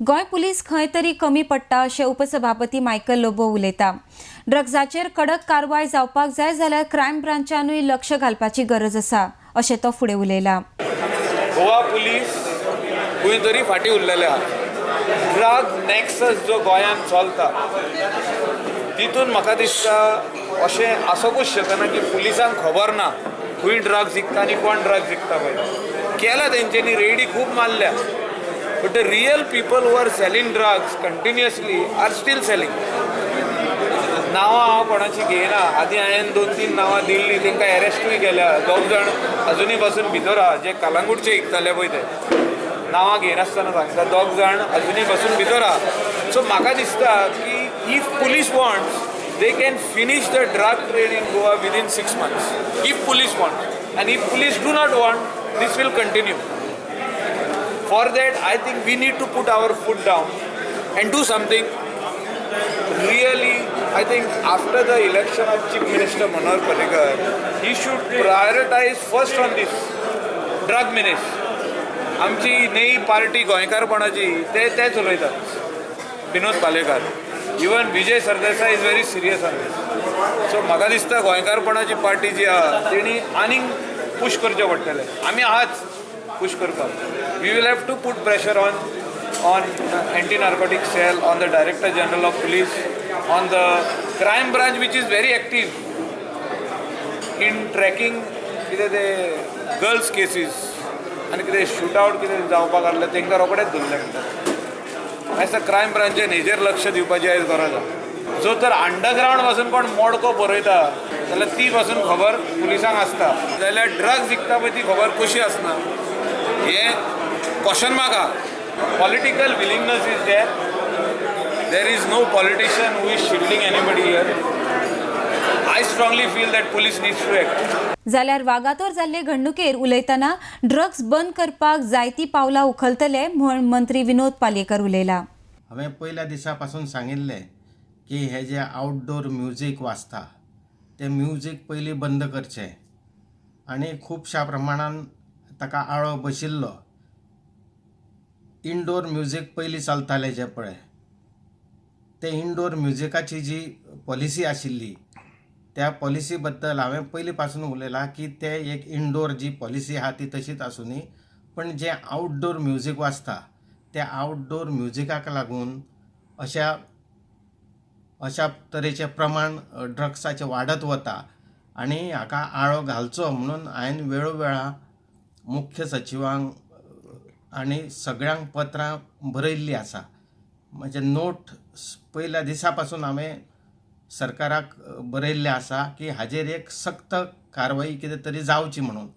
गोय पुलीस खंय तरी कमी पडटा अशें उपसभापती मायकल लोबो उलयता। ड्रग्साचेर कडक कारवाय जावपाक जाय जाल्यार क्रायम ब्रांचानूय लक्ष घालपाची गरज आसा अशें तो फुडें उलयला। गोवा पुलीस खंय तरी फाटीं उरलेले आहा। ड्रग नॅक्सस जो गोंयांत चलता तितून म्हाका दिसता अशें आसोंकूच शकना की पुलिसांक खबर ना खंय ड्रग्स विकता आनी कोण ड्रग्स विकता पळय। केला तेंच्यांनी रेडी खूब मारल्या, but the real people who are selling drugs continuously are still selling. नांवां हांव कोणाची घेयना, आदीं हांवें 2-3 नांवां दिल्लीं, तांकां एरेस्टूय केल्या। 2 जाण अजुनूय पासून भितर आहा जे कलांगूटचे विकताले पळय ते, नांवां घेयनासतना सांगता 2 जाण अजुनूय पासून भितर आहा। सो म्हाका दिसता की if police wants they can finish the drug trade in Goa within 6 months if police want, and if police do not want, this will continue. For that I think we need to put our foot down and do something really. I think after the election of Chief Minister Manohar Parrikar, he should prioritize first on this drug menace. आमची नई party गोंयकारपणाची तेच उलयतात, Vinod Palekar, even Vijay Sardesai is very serious on this. So म्हाका दिसता गोंयकारपणाची party जी आहा तेणी आनीक पुश करचें पडटलें। आमी आहाच पुश करपाक। We will have to put pressure on anti narcotic cell, on the director general of police, on the crime branch which is very active in tracking कितें ते गर्ल्स केसीस आनी कितें शूटआवट कितें जावपाक आसलें तांकां रोखडेंच धरलें म्हणटात। आयज क्रायम ब्रांचेन हेजेर लक्ष दिवपाची आयज गरज आसा। जो तर अंडरग्रावंड पासून कोण मोडको बरयता जाल्यार ती पासून खबर पुलिसांक आसता, जाल्यार ड्रग्स विकता पळय ती खबर कशी आसना, हे क्वेश्चन मार्क आहा। Political willingness is there is no politician who is shielding anybody here. I strongly feel that police needs to act. जाल्यार वागातोर जाल्ले घडणुकेर उलयतना ड्रग्स बंद करपाक जायती पावलां उखलतले म्हूण मंत्री विनोद पालयेकर उलयला। हांवें पयल्या दिसा पासून सांगिल्लें की हे जे आउटडोर म्युजीक वाजता तें म्युजीक पयलीं बंद करचें, आनी खुबशा प्रमाणान ताका आळो बशिल्लो। इनडोर म्युजीक पयलीं चलतालें जें पळय, ते इनडोर म्युजिकाची जी पॉलिसी आशिल्ली त्या पॉलिसी बद्दल हांवें पयलीं पासून उलयलां की ते एक इनडोर जी पॉलिसी आहा ती तशीच आसुनी, पण जे आउटडोर म्युजीक वाजता त्या आउटडोर म्युजिकाक लागून अशा तरेचें प्रमाण ड्रग्साचें वाडत वता, आनी हाका आळो घालचो म्हणून हांवें वेळोवेळा मुख्य सचिवांक आनी सगळ्यांक पत्रां बरयल्लीं आसा। म्हजे नोट पयल्या दिसा पासून हांवें सरकाराक बरयल्लें आसा की हाजेर एक सक्त कारवाई कितें तरी जावची म्हणून।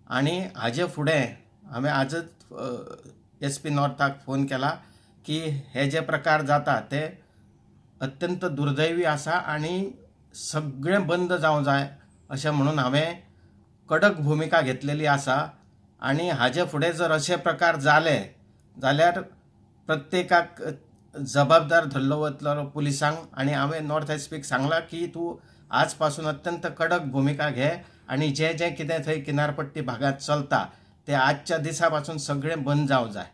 आनी हाजे फुडें हांवें आजच SP नॉर्थाक फोन केला की हे जे प्रकार जाता ते अत्यंत दुर्दैवी आसा आनी सगळें बंद जावं जाय अशें म्हणून हांवें कडक भुमिका घेतलेली आसा। आनी हाजे फुडें जर अशे प्रकार जाले जाल्यार प्रत्येकाक जबाबदार धरलो वतलो पुलिसांक। आनी हांवें नॉर्थ SPक सांगलां की तूं आज पासून अत्यंत कडक भुमिका घे आनी जें कितें थंय किनारपट्टी भागांत चलता तें आजच्या दिसा पासून सगळें बंद जावं जाय।